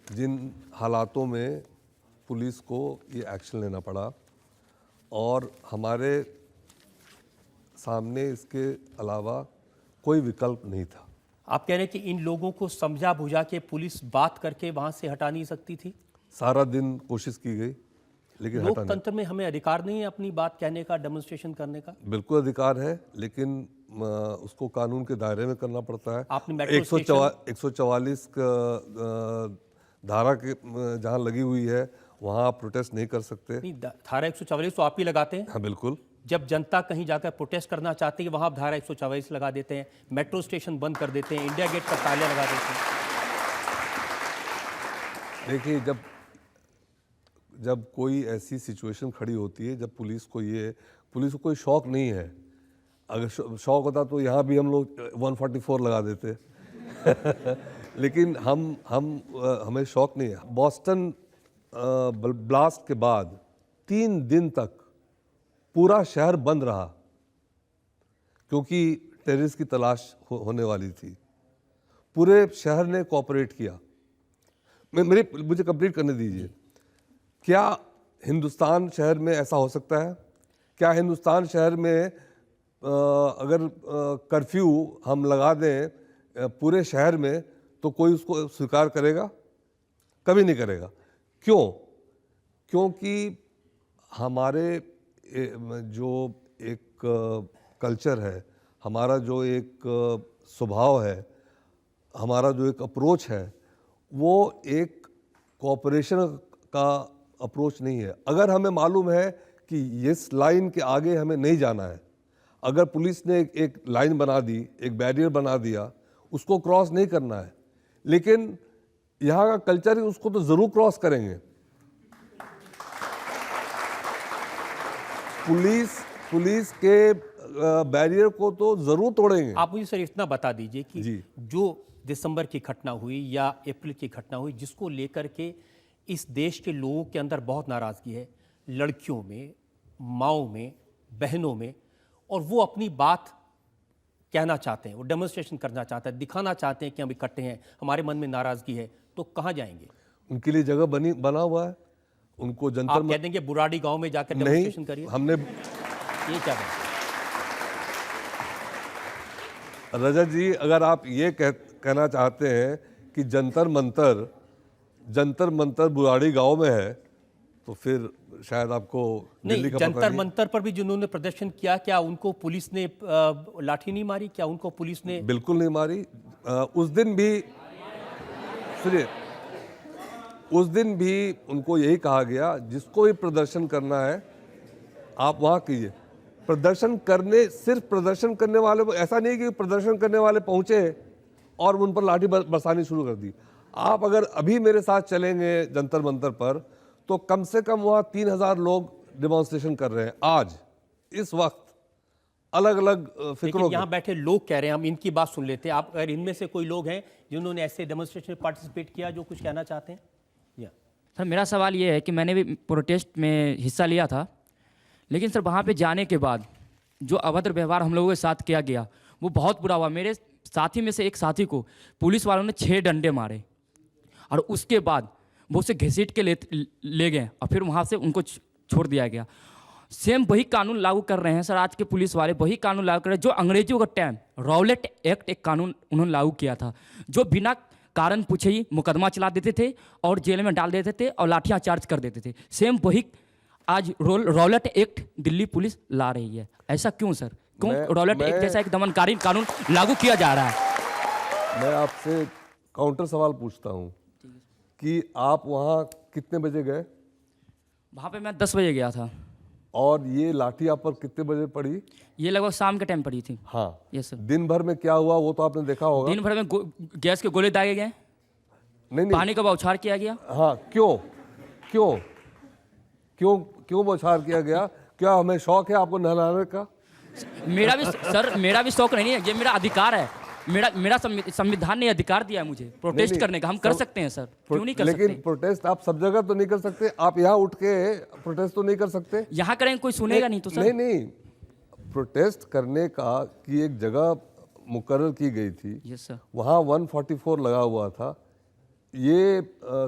जिन हालातों में पुलिस को ये एक्शन लेना पड़ा, और हमारे सामने इसके अलावा कोई विकल्प नहीं था। आप कह रहे हैं कि इन लोगों को समझा बुझा के पुलिस बात करके वहां से हटा नहीं सकती थी? सारा दिन कोशिश की गई, लेकिन हटा नहीं। लोकतंत्र में हमें अधिकार नहीं है अपनी बात कहने का, डेमोन्स्ट्रेशन करने का? बिल्कुल अधिकार है, लेकिन उसको कानून के दायरे में करना पड़ता है। आपने मेट्रो स्टेशन 144 धारा के जहाँ लगी हुई है वहाँ आप प्रोटेस्ट नहीं कर सकते। नहीं, धारा 144 तो आप ही लगाते हैं। हाँ बिल्कुल। जब जनता कहीं जाकर प्रोटेस्ट करना चाहती है वहां आप धारा 144 लगा देते हैं, मेट्रो स्टेशन बंद कर देते हैं, इंडिया गेट पर ताले लगा देते हैं। देखिए, जब कोई ऐसी सिचुएशन खड़ी होती है, जब पुलिस को कोई शौक नहीं है। अगर शौक होता तो यहाँ भी हम लोग 144 लगा देते लेकिन हमें शौक नहीं है। बॉस्टन ब्लास्ट के बाद 3 दिन तक पूरा शहर बंद रहा, क्योंकि टेररिस्ट की तलाश होने वाली थी। पूरे शहर ने कोऑपरेट किया। मुझे कंप्लीट करने दीजिए। क्या हिंदुस्तान शहर में ऐसा हो सकता है? क्या हिंदुस्तान शहर में अगर कर्फ्यू हम लगा दें पूरे शहर में तो कोई उसको स्वीकार करेगा? कभी नहीं करेगा। क्यों? क्योंकि हमारे जो एक कल्चर है, हमारा जो एक स्वभाव है, हमारा जो एक अप्रोच है, वो एक कोऑपरेशन का अप्रोच नहीं है। अगर हमें मालूम है कि इस लाइन के आगे हमें नहीं जाना है, अगर पुलिस ने एक लाइन बना दी, एक बैरियर बना दिया, उसको क्रॉस नहीं करना है, लेकिन यहाँ का कल्चर ही उसको तो ज़रूर क्रॉस करेंगे। पुलिस के बैरियर को तो ज़रूर तोड़ेंगे। आप मुझे सर इतना बता दीजिए कि जो दिसंबर की घटना हुई या अप्रैल की घटना हुई, जिसको लेकर के इस देश के लोगों के अंदर बहुत नाराज़गी है, लड़कियों में, माँओं में, बहनों में, और वो अपनी बात कहना चाहते हैं, वो डेमोन्स्ट्रेशन करना चाहते हैं, दिखाना चाहते हैं कि हम इकट्ठे हैं, हमारे मन में नाराज़गी है, तो कहाँ जाएंगे? उनके लिए जगह बना हुआ है। उनको जनता आप कह देंगे बुराड़ी गांव में जाकर डेमोन्स्ट्रेशन करिए? हमने ये क्या बात? रजत जी, अगर आप ये कहना चाहते हैं कि जंतर मंतर बुराड़ी गांव में है, तो फिर शायद आपको दिल्ली का पता जंतर नहीं। मंतर पर भी जिन्होंने प्रदर्शन किया, क्या उनको पुलिस ने लाठी नहीं मारी? क्या उनको पुलिस ने? बिल्कुल नहीं मारी। उस दिन भी सुनिए, उस दिन भी उनको यही कहा गया, जिसको भी प्रदर्शन करना है आप वहाँ कीजिए। सिर्फ प्रदर्शन करने वाले, ऐसा नहीं कि प्रदर्शन करने वाले पहुँचे और उन पर लाठी बरसानी शुरू कर दी। आप अगर अभी मेरे साथ चलेंगे जंतर मंतर पर, तो कम से कम वहाँ 3000 लोग डेमोन्स्ट्रेशन कर रहे हैं आज, इस वक्त, अलग अलग फिक्रों के। यहाँ बैठे लोग कह रहे हैं, हम इनकी बात सुन लेते हैं। आप अगर इनमें से कोई लोग हैं जिन्होंने ऐसे डेमोन्स्ट्रेशन में पार्टिसिपेट किया, जो कुछ कहना चाहते हैं? सर, मेरा सवाल ये है कि मैंने भी प्रोटेस्ट में हिस्सा लिया था, लेकिन सर वहाँ पे जाने के बाद जो अभद्र व्यवहार हम लोगों के साथ किया गया, वो बहुत बुरा हुआ। मेरे साथी में से एक साथी को पुलिस वालों ने 6 डंडे मारे, और उसके बाद वो उसे घसीट के ले गए, और फिर वहाँ से उनको छोड़ दिया गया। सेम वही कानून लागू कर रहे हैं सर आज के पुलिस वाले, वही कानून लागू कर रहे हैं जो अंग्रेजों का टाइम रॉलेट एक्ट एक कानून उन्होंने लागू किया था, जो बिना कारण पूछे ही मुकदमा चला देते थे और जेल में डाल देते थे और लाठियां चार्ज कर देते थे। सेम वही आज रॉलेट एक्ट दिल्ली पुलिस ला रही है। ऐसा क्यों सर? क्यों रॉलेट एक्ट जैसा एक दमनकारी कानून लागू किया जा रहा है? मैं आपसे काउंटर सवाल पूछता हूँ कि आप वहाँ कितने बजे गए? वहाँ पे मैं 10 बजे गया था। और ये लाठी आप पर कितने बजे पड़ी? ये लगभग शाम के टाइम पड़ी थी। हाँ, यस सर। दिन भर में क्या हुआ वो तो आपने देखा होगा। दिन भर में गैस के गोले दागे गए, नहीं, पानी का बौछार किया गया। हाँ, क्यों बौछार किया गया? क्या हमें शौक है आपको नहलाने का? मेरा भी शौक नहीं है, ये मेरा अधिकार है। मेरा संविधान ने अधिकार दिया है मुझे प्रोटेस्ट करने का। हम कर सकते हैं सर, क्यों नहीं कर सकते? लेकिन प्रोटेस्ट आप सब जगह तो नहीं कर सकते। आप यहाँ उठ के प्रोटेस्ट तो नहीं कर सकते। यहाँ करेंगे कोई सुनेगा नहीं तो सर। नहीं, प्रोटेस्ट करने की एक जगह मुकर्रर की गई थी। Yes sir. वहाँ 144 लगा हुआ था। ये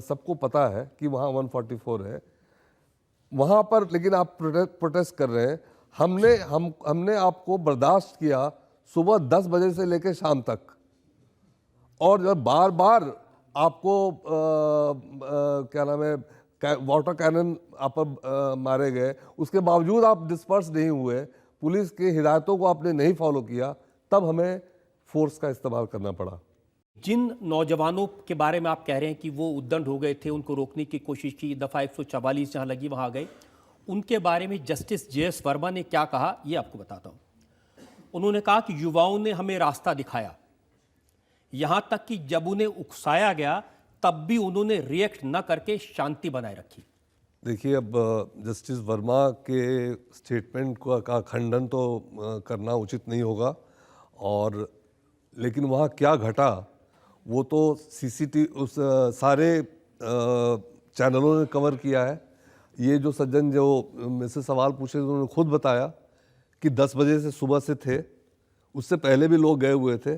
सबको पता है कि वहाँ 144 है वहाँ पर, लेकिन आप प्रोटेस्ट कर रहे हैं। हमने आपको बर्दाश्त किया सुबह 10 बजे से लेकर शाम तक, और जब बार बार आपको क्या नाम है, वाटर कैनन आप पर मारे गए, उसके बावजूद आप डिस्पर्स नहीं हुए, पुलिस की हिदायतों को आपने नहीं फॉलो किया, तब हमें फोर्स का इस्तेमाल करना पड़ा। जिन नौजवानों के बारे में आप कह रहे हैं कि वो उद्दंड हो गए थे, उनको रोकने की कोशिश की, दफ़ा 144 जहाँ लगी वहाँ गए, उनके बारे में जस्टिस JS वर्मा ने क्या कहा ये आपको बताता हूँ। उन्होंने कहा कि युवाओं ने हमें रास्ता दिखाया, यहाँ तक कि जब उन्हें उकसाया गया तब भी उन्होंने रिएक्ट न करके शांति बनाए रखी। देखिए, अब जस्टिस वर्मा के स्टेटमेंट का खंडन तो करना उचित नहीं होगा, और लेकिन वहाँ क्या घटा वो तो उस सारे चैनलों ने कवर किया है। ये जो सज्जन जो मुझसे सवाल पूछे उन्होंने खुद बताया कि 10 बजे से सुबह से थे, उससे पहले भी लोग गए हुए थे।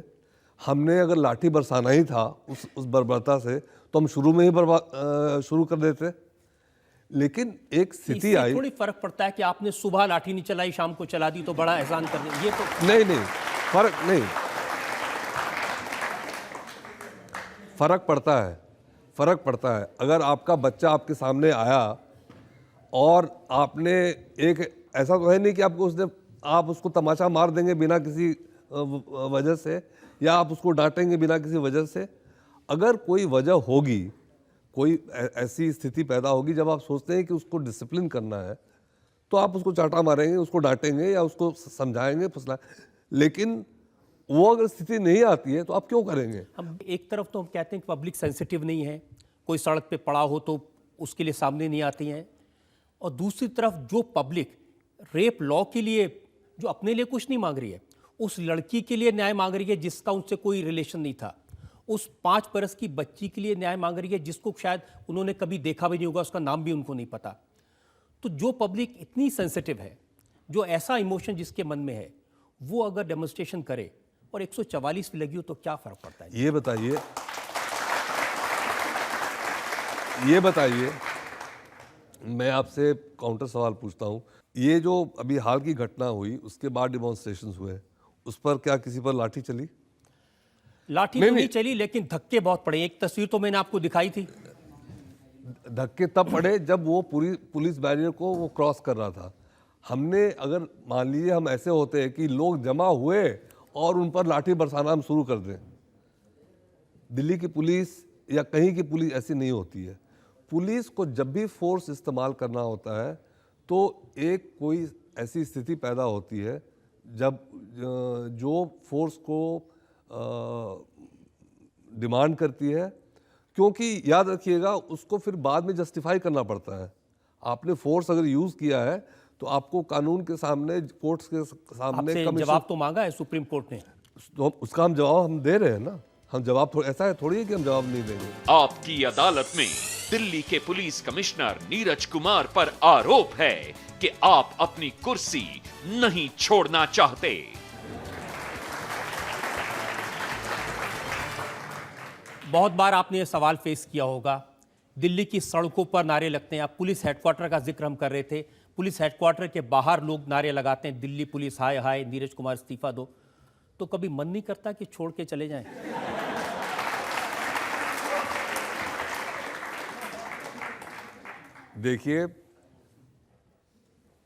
हमने अगर लाठी बरसाना ही था उस बर्बरता से, तो हम शुरू में ही शुरू कर देते। लेकिन एक स्थिति इससे आई। थोड़ी फर्क पड़ता है कि आपने सुबह लाठी नहीं चलाई, शाम को चला दी तो बड़ा एहसान कर दिया, ये तो नहीं, फर्क पड़ता है। अगर आपका बच्चा आपके सामने आया और आपने एक, ऐसा तो है नहीं कि आप उसको तमाचा मार देंगे बिना किसी वजह से, या आप उसको डांटेंगे बिना किसी वजह से। अगर कोई वजह होगी, कोई ऐसी स्थिति पैदा होगी जब आप सोचते हैं कि उसको डिसिप्लिन करना है, तो आप उसको चांटा मारेंगे, उसको डांटेंगे या उसको समझाएंगे, लेकिन वो अगर स्थिति नहीं आती है तो आप क्यों करेंगे? हम एक तरफ तो हम कहते हैं कि पब्लिक सेंसिटिव नहीं है, कोई सड़क पे पड़ा हो तो उसके लिए सामने नहीं आती हैं, और दूसरी तरफ जो पब्लिक रेप लॉ के लिए, जो अपने लिए कुछ नहीं मांग रही है, उस लड़की के लिए न्याय मांग रही है जिसका उनसे कोई रिलेशन नहीं था, उस 5 बरस की बच्ची के लिए न्याय मांग रही है जिसको शायद उन्होंने कभी देखा भी नहीं होगा, उसका नाम भी उनको नहीं पता। तो जो पब्लिक इतनी सेंसिटिव है, जो ऐसा इमोशन जिसके मन में है, वो अगर डेमोन्स्ट्रेशन करे और 144 लगी हो तो क्या फर्क पड़ता है? ये बताइए, मैं आपसे काउंटर सवाल पूछता हूँ। ये जो अभी हाल की घटना हुई, उसके बाद डिमॉन्स्ट्रेशंस हुए, उस पर क्या किसी पर लाठी चली? लाठी तो नहीं चली, लेकिन धक्के बहुत पड़े। एक तस्वीर तो मैंने आपको दिखाई थी। धक्के तब पड़े जब वो पूरी पुलिस बैरियर को वो क्रॉस कर रहा था। हमने, अगर मान लीजिए हम ऐसे होते हैं कि लोग जमा हुए और उन पर लाठी बरसाना हम शुरू कर दें, दिल्ली की पुलिस या कहीं की पुलिस ऐसी नहीं होती है। पुलिस को जब भी फोर्स इस्तेमाल करना होता है तो एक कोई ऐसी स्थिति पैदा होती है जब जो फोर्स को डिमांड करती है, क्योंकि याद रखिएगा उसको फिर बाद में जस्टिफाई करना पड़ता है। आपने फोर्स अगर यूज किया है तो आपको कानून के सामने, कोर्ट्स के सामने जवाब तो मांगा है सुप्रीम कोर्ट ने, तो उसका हम जवाब दे रहे हैं ना। हम जवाब ऐसा है थोड़ी है कि हम जवाब नहीं देंगे। आपकी अदालत में दिल्ली के पुलिस कमिश्नर नीरज कुमार पर आरोप है कि आप अपनी कुर्सी नहीं छोड़ना चाहते। बहुत बार आपने ये सवाल फेस किया होगा, दिल्ली की सड़कों पर नारे लगते हैं। आप पुलिस हेडक्वार्टर का जिक्र हम कर रहे थे, पुलिस हेडक्वार्टर के बाहर लोग नारे लगाते हैं, दिल्ली पुलिस हाय हाय, नीरज कुमार इस्तीफा दो। तो कभी मन नहीं करता कि छोड़ के चले जाएं? देखिए,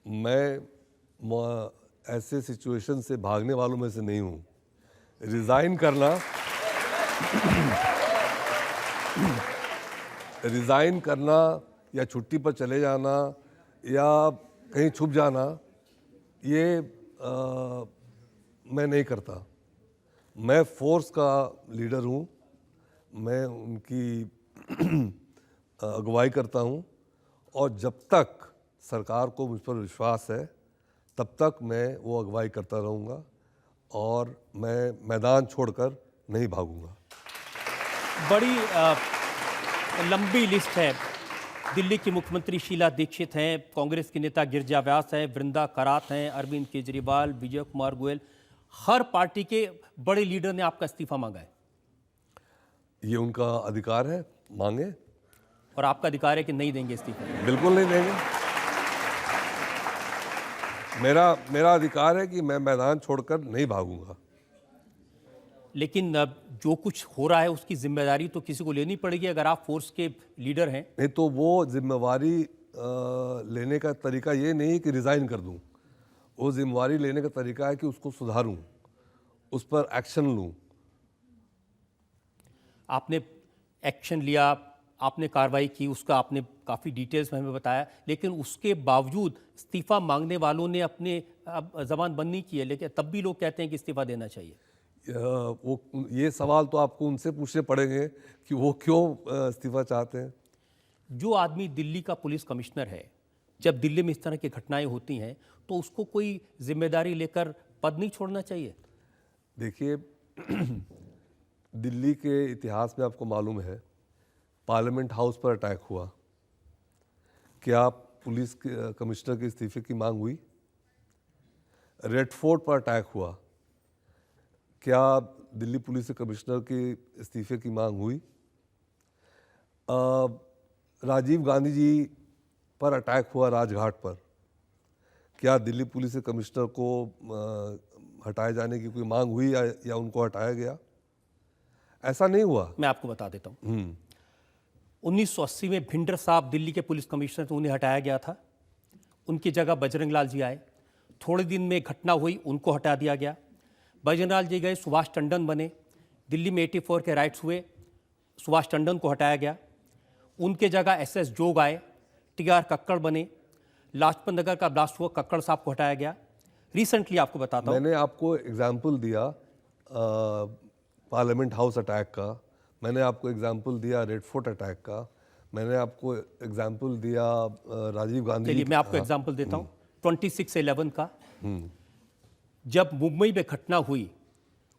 मैं ऐसे सिचुएशन से भागने वालों में से नहीं हूँ। रिज़ाइन करना या छुट्टी पर चले जाना या कहीं छुप जाना, ये मैं नहीं करता। मैं फोर्स का लीडर हूँ, मैं उनकी अगुवाई करता हूँ, और जब तक सरकार को मुझ पर विश्वास है तब तक मैं वो अगुवाई करता रहूँगा और मैं मैदान छोड़कर नहीं भागूंगा। बड़ी लंबी लिस्ट है। दिल्ली की मुख्यमंत्री शीला दीक्षित हैं, कांग्रेस के नेता गिरिजा व्यास हैं, वृंदा करात हैं, अरविंद केजरीवाल, विजय कुमार गोयल, हर पार्टी के बड़े लीडर ने आपका इस्तीफा मांगा है। ये उनका अधिकार है, मांगे। और आपका अधिकार है कि नहीं देंगे इस्तीफा? बिल्कुल नहीं देंगे। मेरा अधिकार है कि मैं मैदान छोड़कर नहीं भागूंगा। लेकिन जो कुछ हो रहा है उसकी जिम्मेदारी तो किसी को लेनी पड़ेगी, अगर आप फोर्स के लीडर हैं। नहीं तो वो जिम्मेवारी लेने का तरीका ये नहीं कि रिज़ाइन कर दूं। वो जिम्मेवारी लेने का तरीका है कि उसको सुधारूं, उस पर एक्शन लूं। आपने एक्शन लिया, आपने कार्रवाई की, उसका आपने काफ़ी डिटेल्स में हमें बताया, लेकिन उसके बावजूद इस्तीफा मांगने वालों ने अपने ज़बान बंद नहीं की है, लेकिन तब भी लोग कहते हैं कि इस्तीफा देना चाहिए। ये सवाल तो आपको उनसे पूछने पड़ेंगे कि वो क्यों इस्तीफा चाहते हैं। जो आदमी दिल्ली का पुलिस कमिश्नर है, जब दिल्ली में इस तरह की घटनाएं होती हैं तो उसको कोई जिम्मेदारी लेकर पद नहीं छोड़ना चाहिए? देखिए, दिल्ली के इतिहास में आपको मालूम है, पार्लियामेंट हाउस पर अटैक हुआ। क्या पुलिस कमिश्नर के इस्तीफे की मांग हुई? रेड फोर्ट पर अटैक हुआ। क्या दिल्ली पुलिस के कमिश्नर के इस्तीफे की मांग हुई? राजीव गांधी जी पर अटैक हुआ राजघाट पर, क्या दिल्ली पुलिस के कमिश्नर को हटाए जाने की कोई मांग हुई या उनको हटाया गया? ऐसा नहीं हुआ। मैं आपको बता देता हूँ। 1980 में भिंडर साहब दिल्ली के पुलिस कमिश्नर थे, उन्हें हटाया गया था। उनकी जगह बजरंग लाल जी आए। थोड़े दिन में घटना हुई, उनको हटा दिया गया। बजरंग लाल जी गए, सुभाष टंडन बने। दिल्ली में 84 के राइट्स हुए, सुभाष टंडन को हटाया गया। उनके जगह एसएस जोग आए, टीआर कक्कड़ बने। लाजपत नगर का ब्लास्ट हुआ, कक्कड़ साहब को हटाया गया। रिसेंटली आपको बताता हूँ, मैंने आपको एग्जाम्पल दिया पार्लियामेंट हाउस अटैक का, मैंने आपको एग्जाम्पल दिया रेड फोर्ट अटैक का, मैंने आपको एग्जाम्पल दिया राजीव गांधी। चलिए मैं आपको एग्जाम्पल देता हूँ 26/11 का। जब मुंबई में घटना हुई,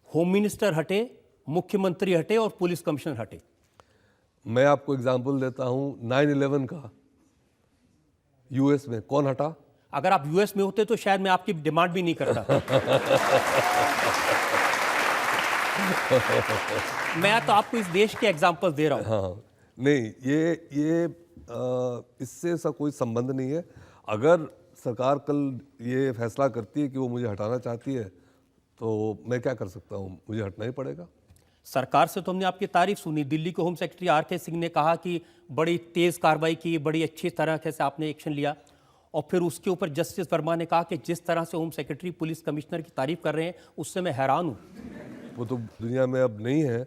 होम मिनिस्टर हटे, मुख्यमंत्री हटे और पुलिस कमिश्नर हटे। मैं आपको एग्जाम्पल देता हूँ 9/11 का, यूएस में कौन हटा? अगर आप यूएस में होते तो शायद मैं आपकी डिमांड भी नहीं करता। मैं तो आपको इस देश के एग्जाम्पल दे रहा हूँ। हाँ, नहीं, ये इससे ऐसा कोई संबंध नहीं है। अगर सरकार कल ये फैसला करती है कि वो मुझे हटाना चाहती है तो मैं क्या कर सकता हूँ? मुझे हटना ही पड़ेगा। सरकार से तो हमने आपकी तारीफ सुनी। दिल्ली के होम सेक्रेटरी आर.के. सिंह ने कहा कि बड़ी तेज कार्रवाई की, बड़ी अच्छी तरह से आपने एक्शन लिया। और फिर उसके ऊपर जस्टिस वर्मा ने कहा कि जिस तरह से होम सेक्रेटरी पुलिस कमिश्नर की तारीफ कर रहे हैं, उससे मैं हैरान हूँ। वो तो दुनिया में अब नहीं है।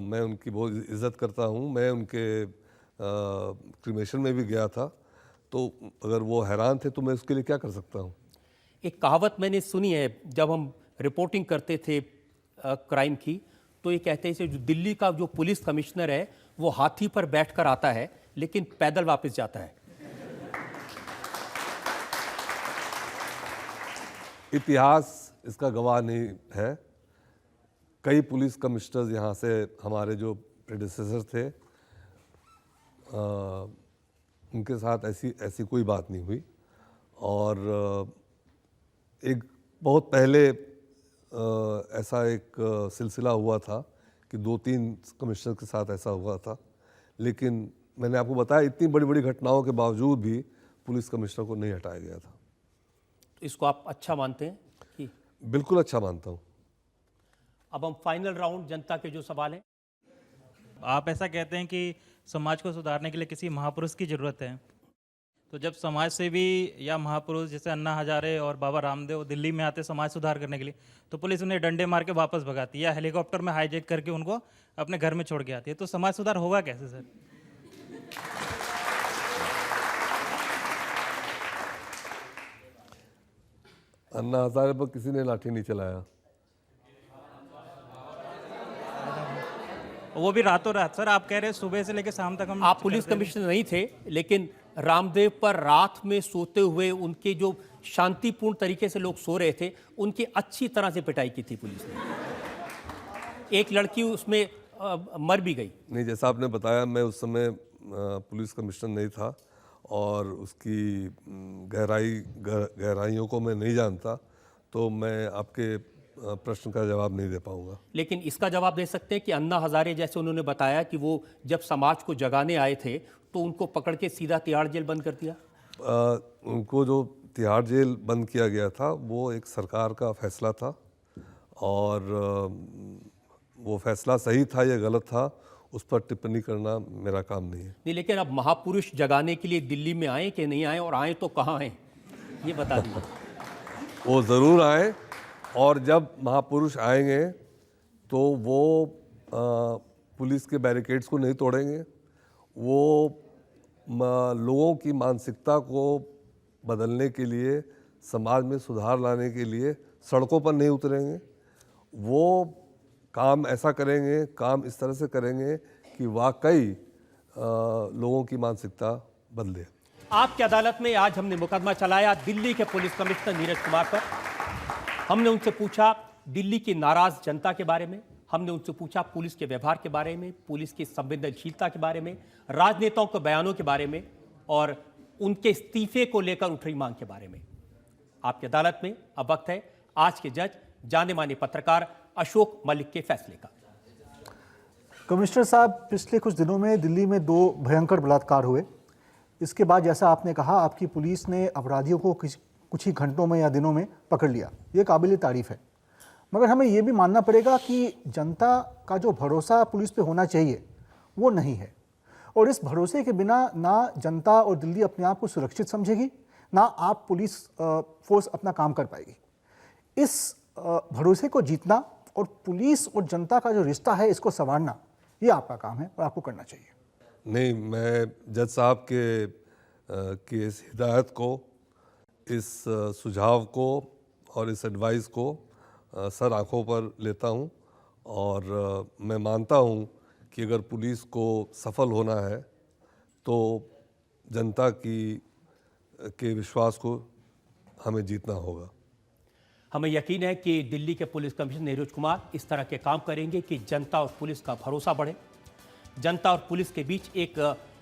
मैं उनकी बहुत इज़्ज़त करता हूँ। मैं उनके क्रिमेशन में भी गया था, तो अगर वो हैरान थे तो मैं उसके लिए क्या कर सकता हूँ? एक कहावत मैंने सुनी है, जब हम रिपोर्टिंग करते थे क्राइम की, तो ये कहते हैं जो दिल्ली का जो पुलिस कमिश्नर है वो हाथी पर बैठकर आता है लेकिन पैदल वापस जाता है। इतिहास इसका गवाह नहीं है। कई पुलिस कमिश्नर्स यहाँ से, हमारे जो प्रेडिसेसर थे, उनके साथ ऐसी कोई बात नहीं हुई। और एक बहुत पहले ऐसा एक सिलसिला हुआ था कि 2-3 कमिश्नर के साथ ऐसा हुआ था, लेकिन मैंने आपको बताया इतनी बड़ी बड़ी घटनाओं के बावजूद भी पुलिस कमिश्नर को नहीं हटाया गया था। इसको आप अच्छा मानते हैं कि? बिल्कुल अच्छा मानता हूँ। अब हम फाइनल राउंड, जनता के जो सवाल हैं। आप ऐसा कहते हैं कि समाज को सुधारने के लिए किसी महापुरुष की ज़रूरत है, तो जब समाज सेवी या महापुरुष जैसे अन्ना हजारे और बाबा रामदेव दिल्ली में आते समाज सुधार करने के लिए, तो पुलिस उन्हें डंडे मार के वापस भगाती है या हेलीकॉप्टर में हाईजैक करके उनको अपने घर में छोड़ के आती है, तो समाज सुधार होगा कैसे सर? अन्ना हजारे पर किसी ने लाठी नहीं चलाया। वो भी रातों रात सर, आप कह रहे हैं सुबह से लेकर शाम तक हम। आप पुलिस कमिश्नर नहीं थे, लेकिन रामदेव पर रात में सोते हुए उनके जो शांतिपूर्ण तरीके से लोग सो रहे थे, उनकी अच्छी तरह से पिटाई की थी पुलिस ने। एक लड़की उसमें मर भी गई। नहीं, जैसा आपने बताया, मैं उस समय पुलिस कमिश्नर नहीं था और उसकी गहराइयों को मैं नहीं जानता, तो मैं आपके प्रश्न का जवाब नहीं दे पाऊंगा। लेकिन इसका जवाब दे सकते हैं कि अन्ना हजारे जैसे उन्होंने बताया कि वो जब समाज को जगाने आए थे तो उनको पकड़ के सीधा तिहाड़ जेल बंद कर दिया। उनको जो तिहाड़ जेल बंद किया गया था वो एक सरकार का फैसला था, और वो फैसला सही था या गलत था उस पर टिप्पणी करना मेरा काम नहीं है। नहीं, लेकिन अब महापुरुष जगाने के लिए दिल्ली में आए कि नहीं आए, और आए तो कहाँ हैं, ये बता दीजिए। वो ज़रूर आए, और जब महापुरुष आएंगे तो वो पुलिस के बैरिकेड्स को नहीं तोड़ेंगे, वो लोगों की मानसिकता को बदलने के लिए, समाज में सुधार लाने के लिए सड़कों पर नहीं उतरेंगे। वो काम ऐसा करेंगे, काम इस तरह से करेंगे कि वाकई लोगों की मानसिकता बदले। आपकी अदालत में आज हमने मुकदमा चलाया दिल्ली के पुलिस कमिश्नर नीरज कुमार पर। हमने उनसे पूछा दिल्ली की नाराज जनता के बारे में, हमने उनसे पूछा पुलिस के व्यवहार के बारे में, पुलिस की संवेदनशीलता के बारे में, राजनेताओं के बयानों के बारे में और उनके इस्तीफे को लेकर उठ रही मांग के बारे में। आपकी अदालत में अब वक्त है आज के जज, जाने माने पत्रकार अशोक मलिक के फैसले का। कमिश्नर साहब, पिछले कुछ दिनों में दिल्ली में 2 भयंकर बलात्कार हुए। इसके बाद जैसा आपने कहा, आपकी पुलिस ने अपराधियों को कुछ ही घंटों में या दिनों में पकड़ लिया। ये काबिल तारीफ है, मगर हमें ये भी मानना पड़ेगा कि जनता का जो भरोसा पुलिस पे होना चाहिए वो नहीं है, और इस भरोसे के बिना ना जनता और दिल्ली अपने आप को सुरक्षित समझेगी, ना आप पुलिस फोर्स अपना काम कर पाएगी। इस भरोसे को जीतना और पुलिस और जनता का जो रिश्ता है इसको संवारना, ये आपका काम है और आपको करना चाहिए। नहीं, मैं जज साहब के इस हिदायत को, इस सुझाव को और इस एडवाइस को सर आंखों पर लेता हूं, और मैं मानता हूं कि अगर पुलिस को सफल होना है तो जनता के विश्वास को हमें जीतना होगा। हमें यकीन है कि दिल्ली के पुलिस कमिश्नर नीरज कुमार इस तरह के काम करेंगे कि जनता और पुलिस का भरोसा बढ़े, जनता और पुलिस के बीच एक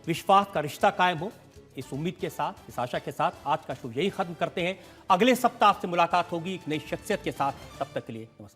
विश्वास का रिश्ता कायम हो। इस उम्मीद के साथ, इस आशा के साथ आज का शो यही खत्म करते हैं। अगले सप्ताह से मुलाकात होगी एक नई शख्सियत के साथ। तब तक के लिए नमस्कार।